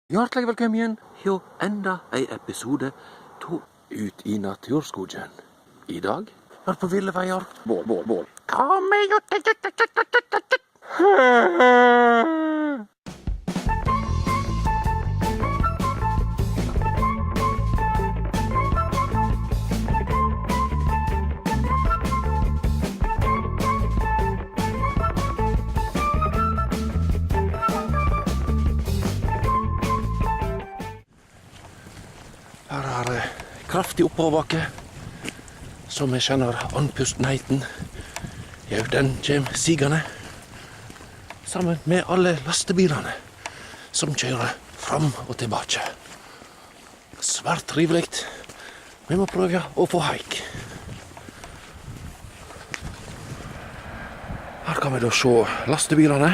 Hjertelig velkommen igjen til enda en episode to Ut i naturskogen. I dag på ville veier. Bål. Kom med Her er det kraftig oppoverbakke, som jeg kjenner andpustenheten. Ja, den kommer sigende, sammen med alle lastebilene som kjører fram og tilbake. Svært trivelig. Vi må prøve å få haik. Her kan vi da se lastebilene.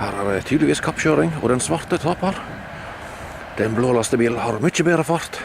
Her er det tydeligvis kappkjøring, og den svarte taper. Den blå lastebilen har mye bedre fart.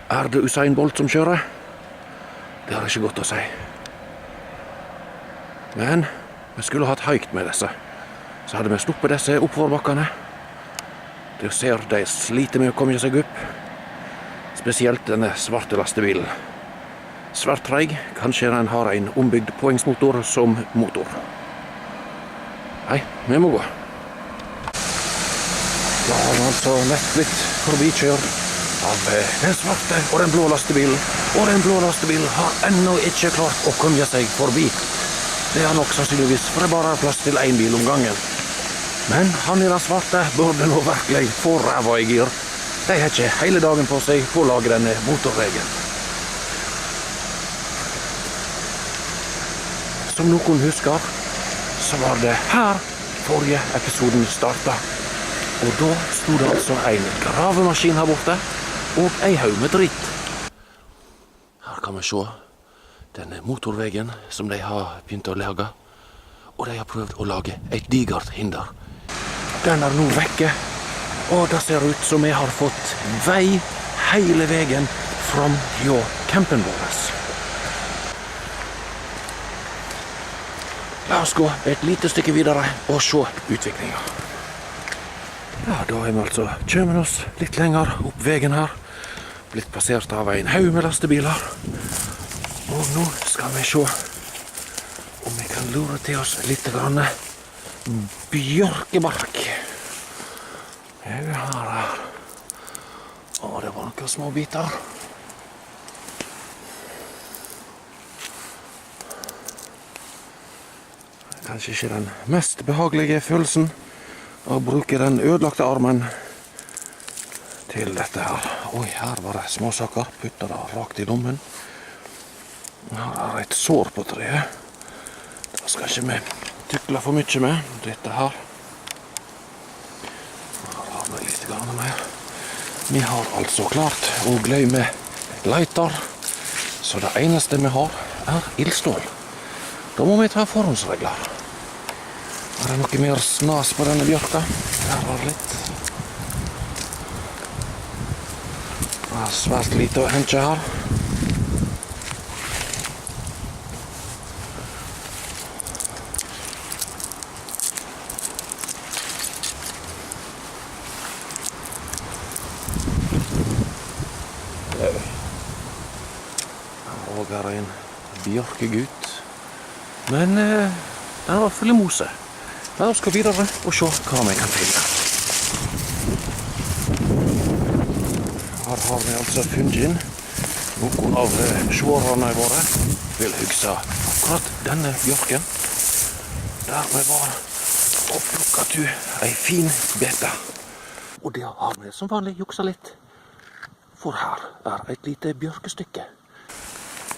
Er det Usain Bolt som kjører? Det har ikke godt å si. Men vi skulle hatt høyt med disse. Så hadde vi stoppet disse oppoverbakkene. Du ser de sliter med å komme seg opp. Spesielt denne svarte lastebilen. Svært treig. Kanskje den har en ombygd poengsmotor som motor. Nei, vi må gå. Da har vi altså nett blitt forbikjørt av den svarte og den blå lastebilen. Og den blå lastebilen har ennå ikke klart å komme seg forbi. Det er nok sannsynligvis, for det bare er plass til en bil om gangen. Men han i den svarte burde nå virkelig få ræva i gir. De har ikke hele dagen på seg på å lage denne motorvegen. Som noen husker, så var det her forrige episoden startet. Og da stod det altså en gravemaskin her borte, og en haug med dritt. Her kan vi se denne motorvegen som de har begynt å lage. Og de har prøvd å lage et digert hinder. Den er nå vekke, og det ser ut som vi har fått vei hele veien fram til campen vår. La oss gå et lite stykke videre og se utviklingen. Ja, da har vi altså kommet oss litt lenger opp veien her. Blitt passert av en haug med lastebiler. Og nå skal vi se om vi kan lure til oss litt grann bjørkebark. Ja, her. Å, det var noen små biter. Kanskje ikke den mest behagelige følelsen å bruke den ødelagte armen til dette her. Oi, her var det småsaker. Putta det rakt i lommen. Her er et sår på treet. Det skal ikke vi tykle for mye med. Dette her. Her har vi litt grann mer. Vi har altså klart å glemme lighter. Så det eneste vi har er ildstål. Da må vi ta forhåndsregler. Er det noe mer snas på denne bjørka? Her var det litt. Det er svært lite å hente her. Her er en bjørkegutt. Men den var full av mose. La oss gå videre og se hva vi kan finne. Her har vi altså funnet inn noen av sjårene våre. Vil huske akkurat denne bjørken. Der vi var og plukket ut en fin bete. Og det har vi som vanlig jukset litt. For her er et lite bjørkestykke.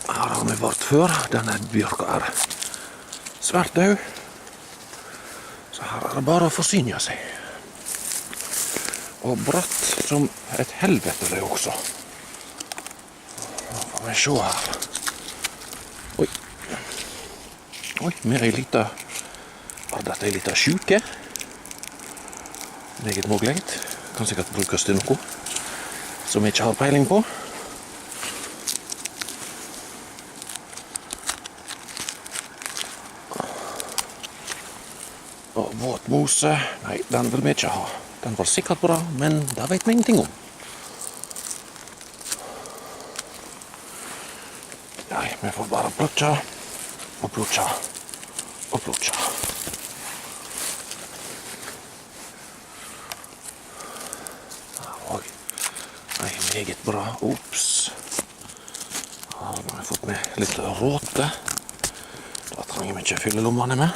Her har vi vært før. Denne bjørka er svært død. Så her er det bare å forsyne seg. Og bratt som et helvete det også. Nå får vi se her. Oi. Oi, med ei lita... Var dette ei lita sjuke? Meget mulig. Kan sikkert brukes til noe som vi ikke har peiling på. Og våtmose, nei, den vil vi ikke ha. Den var sikkert bra, men det vet vi ingenting om. Nei, vi får bare plutja og plutja og plutja. Og nei, meget bra. Ops. Her har vi fått med litt råte. Da trenger vi ikke fylle lommene med.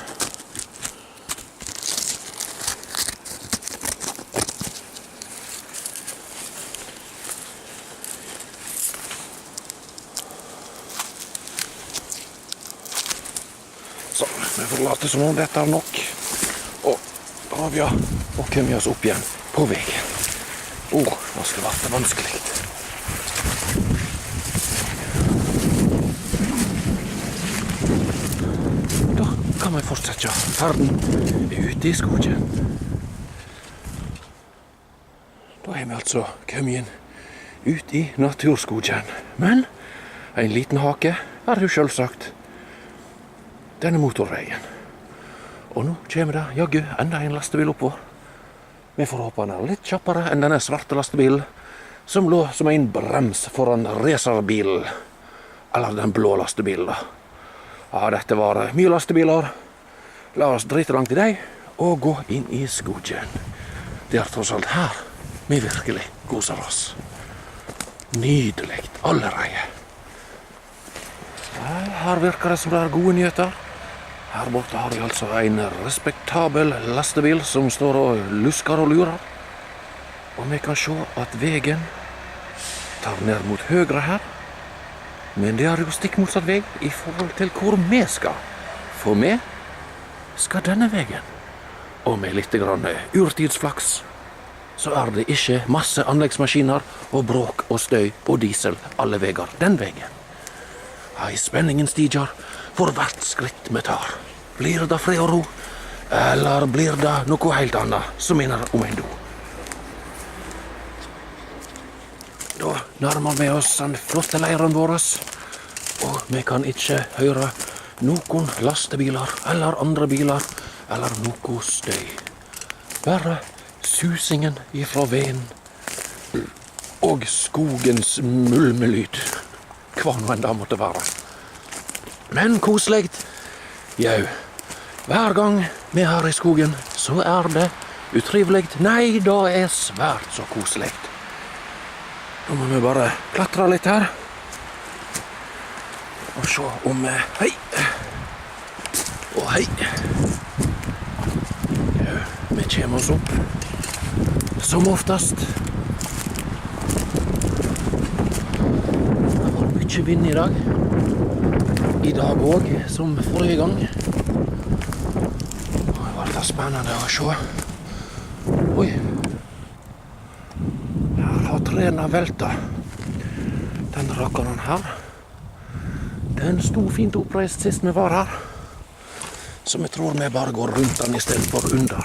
Så, vi får late som om dette er nok. Og drar vi og kommer oss opp igjen på veien. Nå skal det være vanskelig. Da kan vi fortsette ferden ute i skogen. Da er vi altså kommet ut i naturskogen. Men en liten hake er jo selvsagt denne motorveien. Og nå kommer det jaggu enda en lastebil oppå. Vi får håpe den er litt kjappere enn denne svarte lastebilen, som lå som en brems foran racerbilen. Eller den blå lastebilen, da. Ja, dette var mye lastebiler. La oss drite langt i deg, og gå inn i skogen. Det er tross alt her vi virkelig koser oss. Nydelig allerede. Her virker det som det er gode nyheter. Her borte har vi altså en respektabel lastebil som står og lusker og lurer. Og vi kan se at veien tar ned mot høyre her. Men det er jo stikk motsatt vei i forhold til hvor vi skal. For vi skal denne veien. Og med litt grann urtidsflaks så er det ikke masse anleggsmaskiner og bråk og støy og diesel alle veier den veien. Hei, spenningen stiger for hvert skritt vi tar. Blir det fred og ro, eller blir det noe helt annet som minner om en do? Da nærmer vi oss den flotte leiren vår, og vi kan ikke høre noen lastebiler eller andre biler eller noe støy. Bare susingen ifra veien og skogens mulmelyd. Hva nå enn det måtte være. Men koselig. Jau, hver gang vi er her i skogen, så er det utrivelig. Nei, det er svært så koselig. Da må vi bare klatre litt her. Og se om hei. Og hei. Jau, vi kommer oss opp. Som oftest. Det var mye vind i dag. I dag også, som forrige gang. Det var spennende å se. Oi. Her har trærne veltet. Den rakkeren her. Den sto fint oppreist sist vi var her. Så vi tror vi bare går rundt den i stedet for under.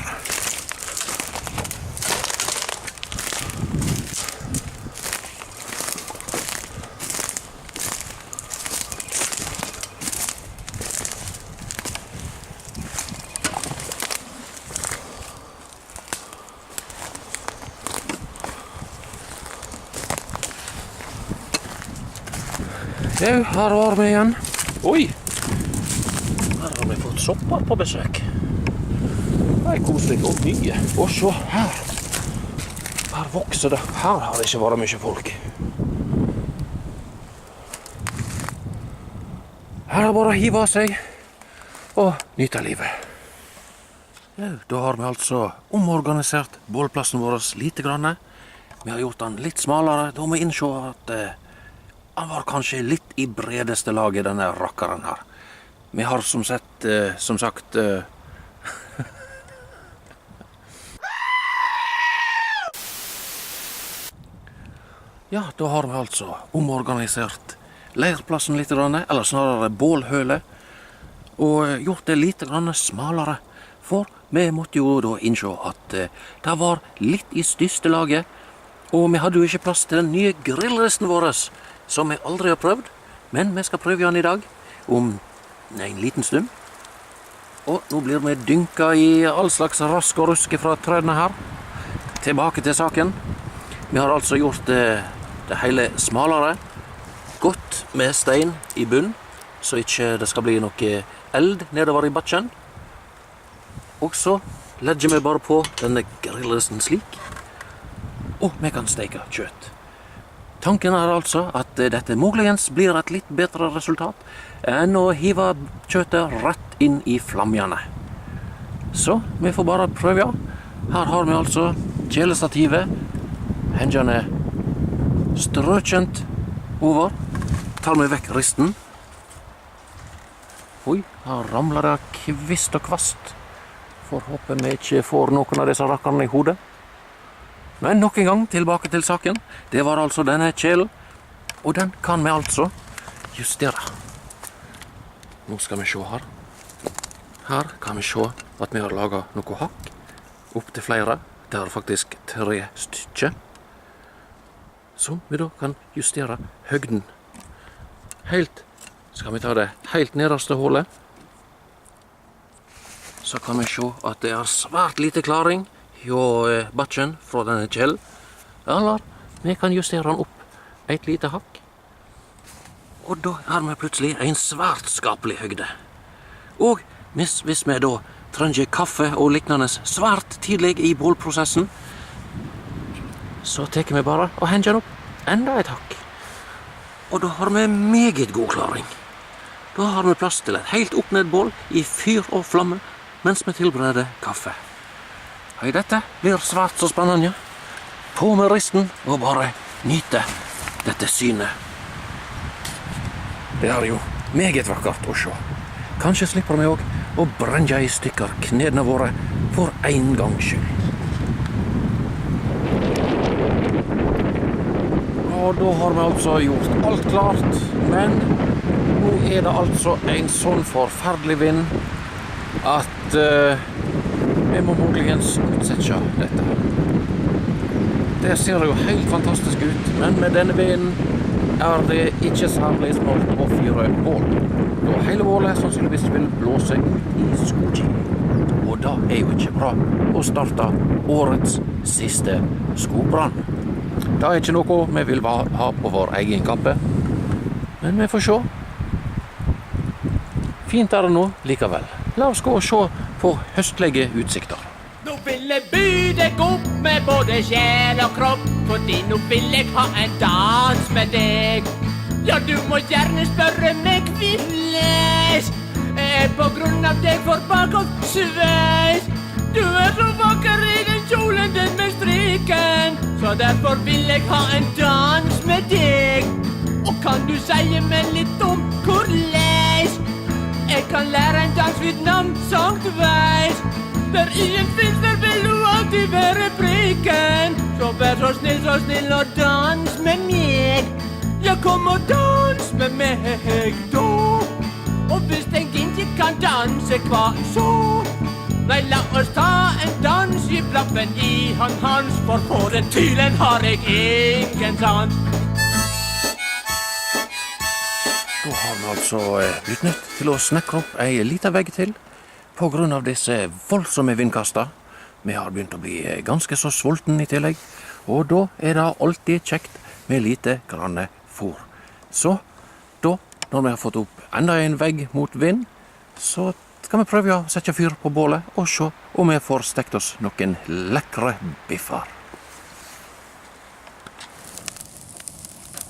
Ja, her var vi igjen. Oi! Her har vi fått sopper på besøk. Det er koselig og mye. Og se her. Her vokser det. Her har det ikke vært mye folk. Her er det bare å hive av seg og nyte livet. Ja, da har vi altså omorganisert bålplassen vår lite grann. Vi har gjort den litt smalere. Da må vi innse at han var kanskje litt i bredeste laget, denne rakkeren her. Vi har som sagt Ja, da har vi altså omorganisert leirplassen litt, eller snarere bålhølet, og gjort det litt smalere. For vi måtte jo da innse at det var litt i største laget, og vi hadde jo ikke plass til den nye grillresten vår, som vi aldri har prøvd, men vi skal prøve den i dag, om en liten stund. Og nå blir vi dynka i all slags rask og ruske fra trærne her. tilbake til saken. Vi har altså gjort det hele smalere, godt med stein i bunn, så ikke det skal bli noe eld nedover i bakken. Og så legger vi bare på denne grillristen slik, og vi kan steke kjøtt. Tanken er altså at dette muligens blir et litt bedre resultat enn å hive kjøttet rett inn i flamjene. Så vi får bare prøve. Her har vi altså kjelestativet, hendene strøkjent over. Tar vi vekk risten. Oi, her ramler det kvist og kvast. Får håpe vi ikke får noen av disse rakkarene i hodet. Men nok en gang tilbake til saken. Det var altså denne kjelen, og den kan vi altså justere. Nå skal vi se her. Her kan vi se at vi har laget noe hakk, opp til flere. Det er faktisk 3 stykker. Så vi da kan justere høgden. Skal vi ta det helt nederste hullet. Så kan vi se at det er svært lite klaring jo bakken fra denne kjelen. Eller vi kan justere den opp et lite hakk. Og da har vi plutselig en svært skapelig høgde. Og hvis vi da trenger kaffe og lignende svært tidlig i bålprosessen, så tar vi bare og henger den opp enda et hakk. Og da har vi meget god klaring. Da har vi plass til et helt oppnedbål i fyr og flamme mens vi tilbereder kaffe. Og dette blir svært så spennende. På med risten og bare nyte dette synet. Det er jo meget vakkert å se. Kanskje slipper vi også å brenne i stykker knedene våre for en gangs skyld. Og da har vi altså gjort alt klart, men nå er det altså en sånn forferdelig vind at vi må muligens utsette dette. Det ser jo helt fantastisk ut, men med denne vinden er det ikke særlig smart å fyre bål. Da hele bålet sannsynligvis vil blåse ut i skogen. Og da er jo ikke bra å starte årets siste skogbrann. Det er ikke noe vi vil ha på vår egen kappe, men vi får se. Fint er det nå likevel. La oss gå og se på høstlige utsikter. Nå vil jeg by deg opp med både sjel og kropp, fordi nå vil jeg ha en dans med deg. Ja, du må gjerne spørre meg hvilles, på grunn av deg får bakåt sveis. Du er så vakker i den kjolen din med striken, så derfor vil jeg ha en dans med deg. Og kan du si meg litt om hvor leis? Jeg kan lære en dans ved navn Sankt Veis. Der ingen finnes, der vil du alltid være prikken. Så vær så snill og dans med meg. Ja, kom og dans med meg da. Og hvis jeg ikke kan danse, hva så? Nei, la oss ta en dans, gi blaffen i hånd hans, for på den tylen har jeg ingen sans. Da har vi altså blitt nødt til å snekre opp en liten vegg til, på grunn av disse voldsomme vindkaster. Vi har begynt å bli ganske så sulten i tillegg, og da er det alltid kjekt med lite grann fôr. Så da, når vi har fått opp enda en vegg mot vind, så skal vi prøve å sette fyr på bålet og se om vi får stekt oss noen lekre biffer.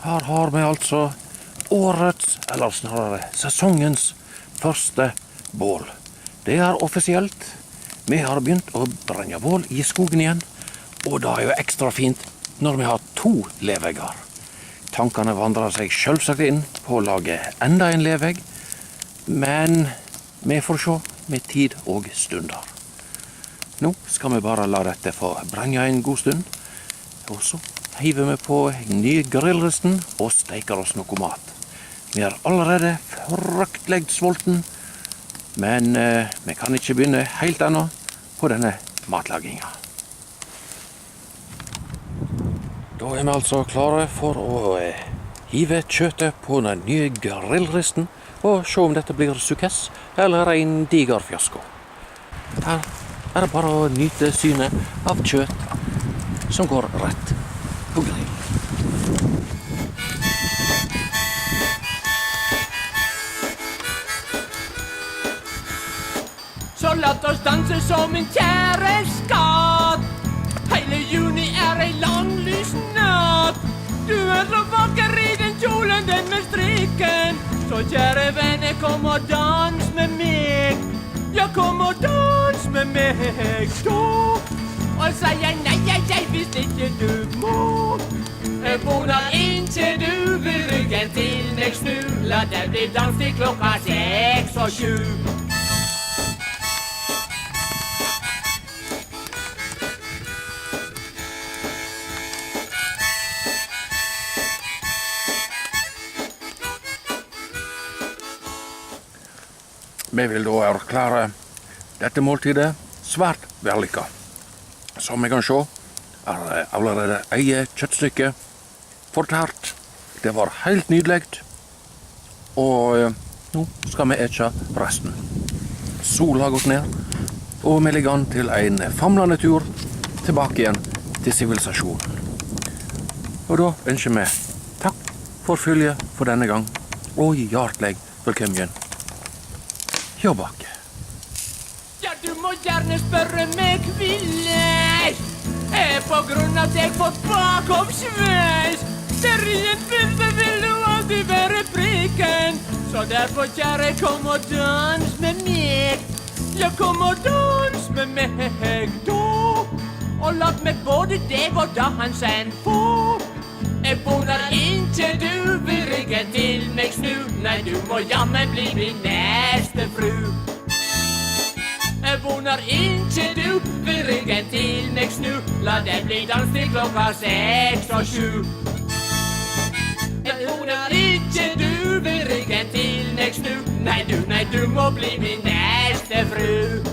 Her har vi altså årets, eller snarere sesongens første bål. Det er offisielt. Vi har begynt å brenne bål i skogen igjen, og det er jo ekstra fint når vi har 2 levegger. Tankene vandrer seg selvsagt inn på å lage enda en levegg, men vi får se med tid og stunder. Nå skal vi bare la dette få brenne en god stund, og så hiver vi på ny grillristen og steker oss noe mat. Vi er allerede fryktelig sulten, men vi kan ikke begynne helt ennå på denne matlagingen. Da er vi altså klare for å hive kjøttet på den nye grillristen og se om dette blir sukkess eller en diger fiasko. Her er det bare å nyte synet av kjøtt som går rett på grill. Så latt oss danse som en kjære skatt. Hele juni er ei lang lys natt. Du er så vakker i den kjolen, den med strikken. Så kjære venner, kom og dans med meg. Ja, kom og dans med meg, da. Og sier jeg nei, hvis ikke du må. Bonar inntil du vil ryggen til meg snu. La det bli dans til klokka 6 og 7. Vi vil da erklære dette måltidet svært vellykka. Som vi kan se, er det allerede eget kjøttstykke fortært. Det var helt nydelig. Og nå skal vi ete resten. Sola har gått ned, og vi ligger an til en famlende tur tilbake igjen til sivilisasjonen. Og da ønsker vi takk for følget for denne gang, og hjertelig velkommen tilbake. Ja, du må gjerne spørre meg hvilles. På grunn av at jeg fått bakomsveis. Der i en bilde vil du alltid være prikken. Så derfor, kjære, kom og dans med meg. Ja, kom og dans med meg, da. Og la meg både deg og da han sen få. Jeg bonar inntil du vil ryggen til meg snu. Nei, du må jammen bli min neste fru. Jeg bonar inntil du vil ryggen til meg snu. La det bli dans til klokka 6 og 7. Jeg bonar inntil du vil ryggen til meg snu. Nei, du må bli min neste fru.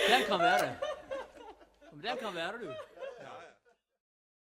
Den kan være. Den kan være, du.